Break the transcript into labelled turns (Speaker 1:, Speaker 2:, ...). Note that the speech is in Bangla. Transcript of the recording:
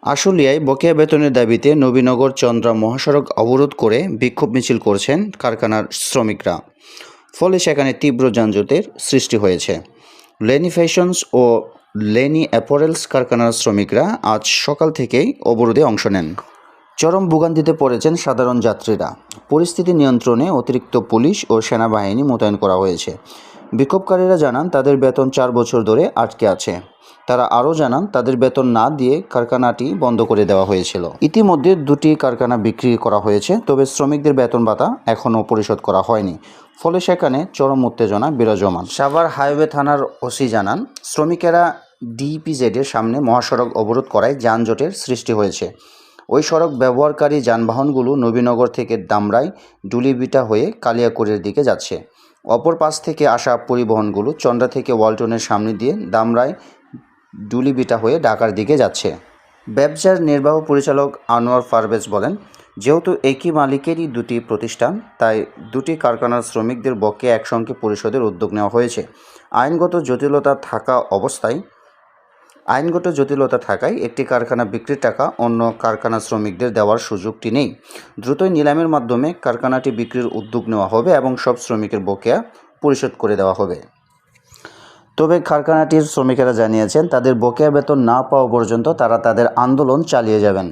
Speaker 1: আশুলিয়ায় বকেয়া বেতনের দাবিতে নবীনগর চন্দ্রা মহাসড়ক অবরোধ করে বিক্ষোভ মিছিল করছেন কারখানার শ্রমিকরা। ফলে সেখানে তীব্র যানজটের সৃষ্টি হয়েছে। লেনি ফ্যাশনস ও লেনি অ্যাপারেলস কারখানার শ্রমিকরা আজ সকাল থেকেই অবরোধে অংশ নেন। চরম ভোগান্তিতে পড়েছেন সাধারণ যাত্রীরা। পরিস্থিতি নিয়ন্ত্রণে অতিরিক্ত পুলিশ ও সেনাবাহিনী মোতায়েন করা হয়েছে। বিক্ষোভকারীরা জানান তাদের বেতন 4 বছর ধরে আটকে আছে। তারা আরও জানান তাদের বেতন না দিয়ে কারখানাটি বন্ধ করে দেওয়া হয়েছিল। ইতিমধ্যে 2টি কারখানা বিক্রি করা হয়েছে, তবে শ্রমিকদের বেতন ভাতা এখনও পরিশোধ করা হয়নি। ফলে সেখানে চরম উত্তেজনা বিরাজমান। সাভার হাইওয়ে থানার ওসি জানান, শ্রমিকেরা ডিইপিজেডের সামনে মহাসড়ক অবরোধ করায় যানজটের সৃষ্টি হয়েছে। ওই সড়ক ব্যবহারকারী যানবাহনগুলো নবীনগর থেকে দামরাই ডুলিবিটা হয়ে কালিয়াকৈরের দিকে যাচ্ছে। অপর পাশ থেকে আসা পরিবহনগুলো চন্দ্রা থেকে ওয়ালটনের সামনে দিয়ে দামরাই ডুলিবিটা হয়ে ঢাকার দিকে যাচ্ছে। ব্যবসার নির্বাহ পরিচালক আনোয়ার পারভেজ বলেন, যেহেতু একই মালিকেরই 2টি প্রতিষ্ঠান, তাই 2টি কারখানার শ্রমিকদের বকেয়া একসঙ্গে পরিশোধের উদ্যোগ নেওয়া হয়েছে। আইনগত জটিলতা থাকায় একটি কারখানা বিক্রির টাকা অন্য কারখানার শ্রমিকদের দেওয়ার সুযোগটি নেই। দ্রুতই নিলামের মাধ্যমে কারখানাটি বিক্রির উদ্যোগ নেওয়া হবে এবং সব শ্রমিকের বকেয়া পরিশোধ করে দেওয়া হবে। তবে কারখানাটির শ্রমিকেরা জানিয়েছেন, তাদের বকেয়া বেতন না পাওয়া পর্যন্ত তারা তাদের আন্দোলন চালিয়ে যাবেন।